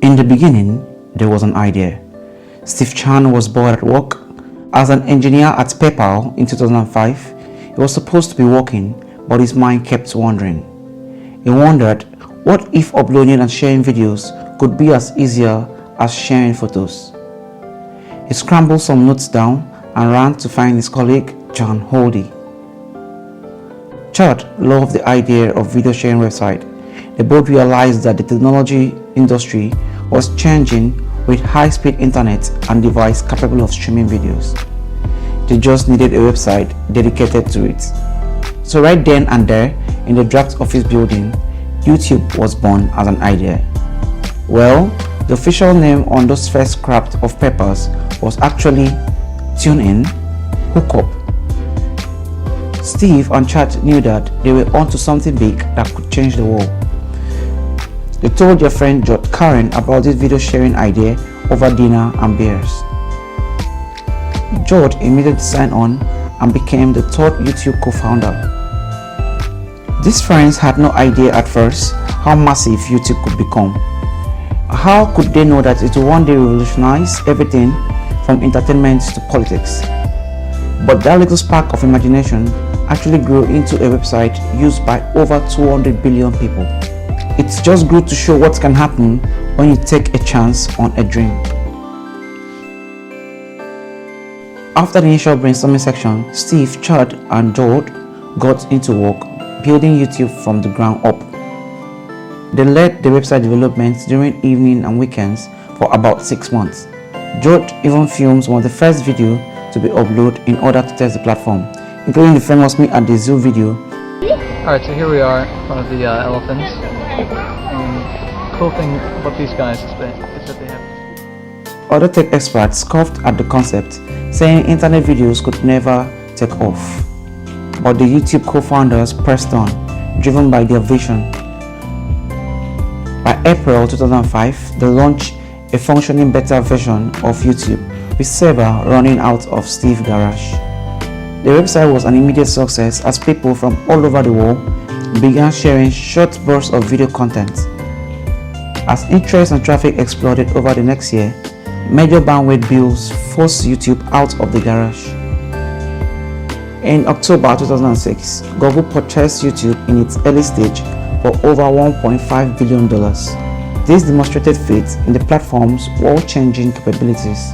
In the beginning, there was an idea. Steve Chan was bored at work. As an engineer at PayPal in 2005, he was supposed to be working, but his mind kept wandering. He wondered, what if uploading and sharing videos could be as easier as sharing photos? He scrambled some notes down and ran to find his colleague, John Holdy. Chad loved the idea of video sharing website. They both realized that the technology industry was changing with high-speed internet and device capable of streaming videos. They just needed a website dedicated to it. So right then and there, in the draft office building, YouTube was born as an idea. Well, the official name on those first scraps of papers was actually TuneIn Hookup. Steve and Chad knew that they were onto something big that could change the world. They told their friend George Karen about this video sharing idea over dinner and beers. George immediately signed on and became the third YouTube co-founder. These friends had no idea at first how massive YouTube could become. How could they know that it would one day revolutionize everything from entertainment to politics? But that little spark of imagination actually grew into a website used by over 200 billion people. It's just good to show what can happen when you take a chance on a dream. After the initial brainstorming section, Steve, Chad, and George got into work building YouTube from the ground up. They led the website development during evening and weekends for about 6 months. George even filmed one of the first videos to be uploaded in order to test the platform, including the famous Me at the Zoo video. Alright, so here we are in front of the elephants. And cool thing about these guys is that they have... Other tech experts scoffed at the concept, saying internet videos could never take off. But the YouTube co-founders pressed on, driven by their vision. By April 2005, they launched a functioning beta version of YouTube with server running out of Steve's garage. The website was an immediate success as people from all over the world began sharing short bursts of video content. As interest and traffic exploded over the next year, major bandwidth bills forced YouTube out of the garage. In October 2006, Google purchased YouTube in its early stage for over $1.5 billion. This demonstrated faith in the platform's world-changing capabilities.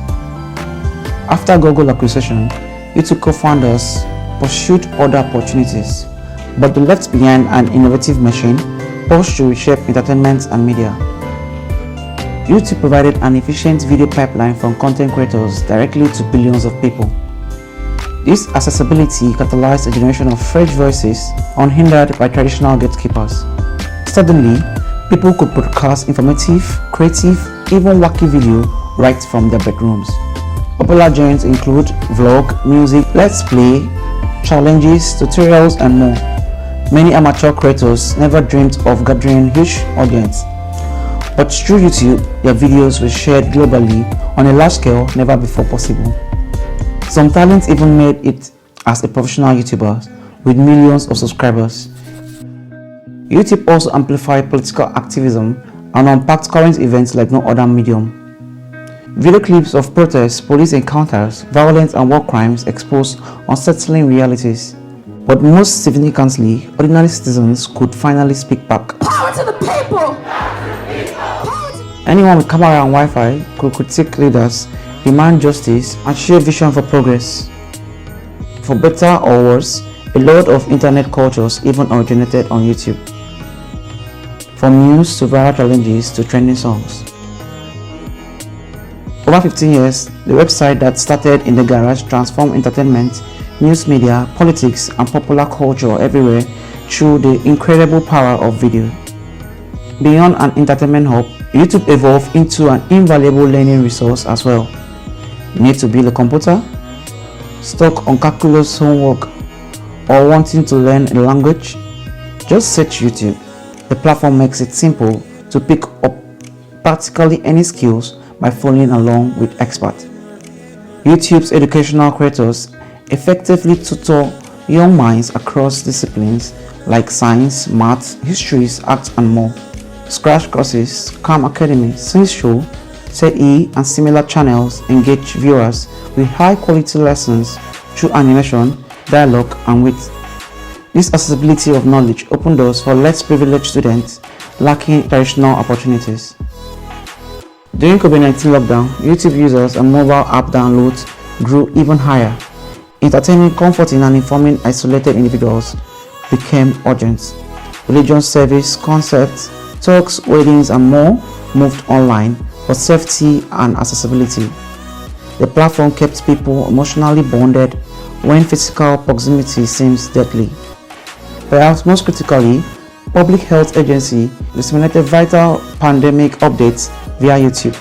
After Google acquisition, YouTube co-founders pursued other opportunities, but they left behind an innovative machine poised to reshape entertainment and media. YouTube provided an efficient video pipeline from content creators directly to billions of people. This accessibility catalyzed a generation of fresh voices unhindered by traditional gatekeepers. Suddenly, people could broadcast informative, creative, even wacky video right from their bedrooms. Popular genres include vlog, music, let's play, challenges, tutorials, and more. Many amateur creators never dreamed of gathering a huge audience. But through YouTube, their videos were shared globally on a large scale never before possible. Some talents even made it as a professional YouTuber with millions of subscribers. YouTube also amplified political activism and unpacked current events like no other medium. Video clips of protests, police encounters, violence and war crimes exposed unsettling realities. But most significantly, ordinary citizens could finally speak back. Power to the people! Anyone with camera and Wi-Fi could critique leaders, demand justice, and share vision for progress. For better or worse, a lot of internet cultures even originated on YouTube. From news to viral challenges to trending songs. Over 15 years, the website that started in the garage transformed entertainment, news media, politics, and popular culture everywhere through the incredible power of video. Beyond an entertainment hub, YouTube evolved into an invaluable learning resource as well. Need to build a computer? Stuck on calculus homework? Or wanting to learn a language? Just search YouTube. The platform makes it simple to pick up practically any skills by following along with experts. YouTube's educational creators effectively tutor young minds across disciplines like science, math, history, arts, and more. Scratch Courses, Khan Academy, Science Show, TED and similar channels engage viewers with high-quality lessons through animation, dialogue, and wit. This accessibility of knowledge opens doors for less privileged students lacking traditional opportunities. During COVID-19 lockdown, YouTube users and mobile app downloads grew even higher. Entertaining, comforting, and informing isolated individuals became urgent. Religion service, concerts, talks, weddings, and more moved online for safety and accessibility. The platform kept people emotionally bonded when physical proximity seems deadly. Perhaps most critically, Public Health Agency disseminated vital pandemic updates via YouTube.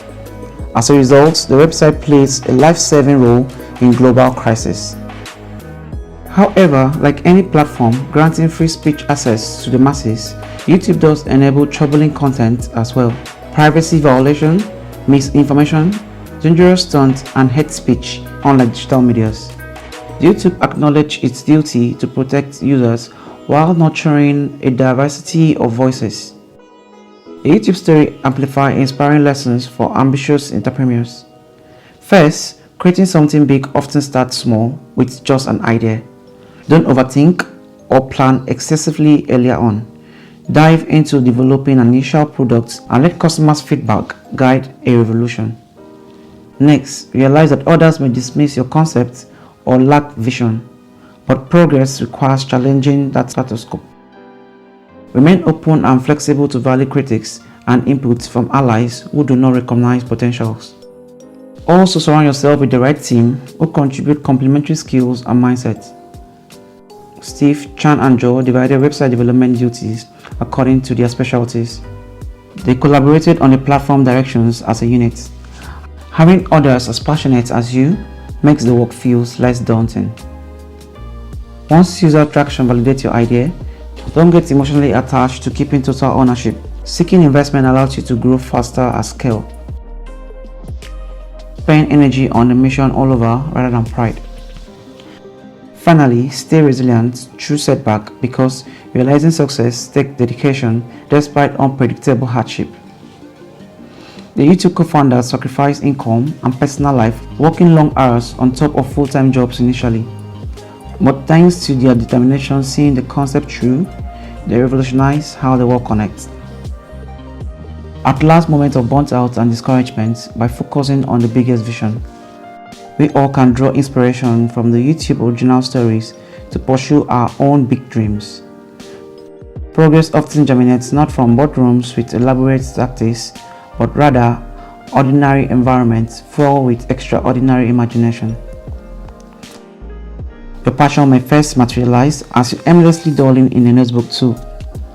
As a result, the website plays a life-saving role in global crisis. However, like any platform granting free speech access to the masses, YouTube does enable troubling content as well. Privacy violation, misinformation, dangerous stunts, and hate speech, unlike digital medias. YouTube acknowledges its duty to protect users while nurturing a diversity of voices. The YouTube story amplifies inspiring lessons for ambitious entrepreneurs. First, creating something big often starts small with just an idea. Don't overthink or plan excessively earlier on. Dive into developing an initial product and let customers' feedback guide a revolution. Next, realize that others may dismiss your concept or lack vision, but progress requires challenging that status quo. Remain open and flexible to value critics and inputs from allies who do not recognize potentials. Also, surround yourself with the right team who contribute complementary skills and mindsets. Steve, Chan, and Joe divided website development duties according to their specialties. They collaborated on the platform directions as a unit. Having others as passionate as you makes the work feel less daunting. Once user traction validates your idea, don't get emotionally attached to keeping total ownership. Seeking investment allows you to grow faster at scale. Spend energy on the mission all over rather than pride. Finally, stay resilient through setback because realizing success takes dedication despite unpredictable hardship. The YouTube co-founders sacrificed income and personal life, working long hours on top of full-time jobs initially. But thanks to their determination seeing the concept through, they revolutionized how the world connects. At last moment of burnt out and discouragement, by focusing on the biggest vision, we all can draw inspiration from the YouTube original stories to pursue our own big dreams. Progress often germinates not from boardrooms with elaborate tactics, but rather ordinary environments full with extraordinary imagination. Your passion may first materialize as you aimlessly dawdling in a notebook too,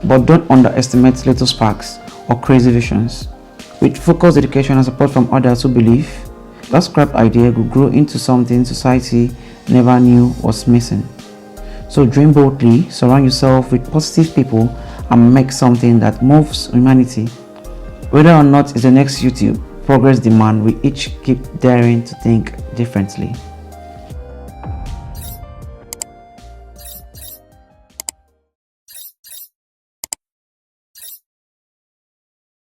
but don't underestimate little sparks or crazy visions. With focused dedication and support from others who believe, that scrapped idea will grow into something society never knew was missing. So dream boldly, surround yourself with positive people, and make something that moves humanity. Whether or not it's the next YouTube, progress demand, we each keep daring to think differently.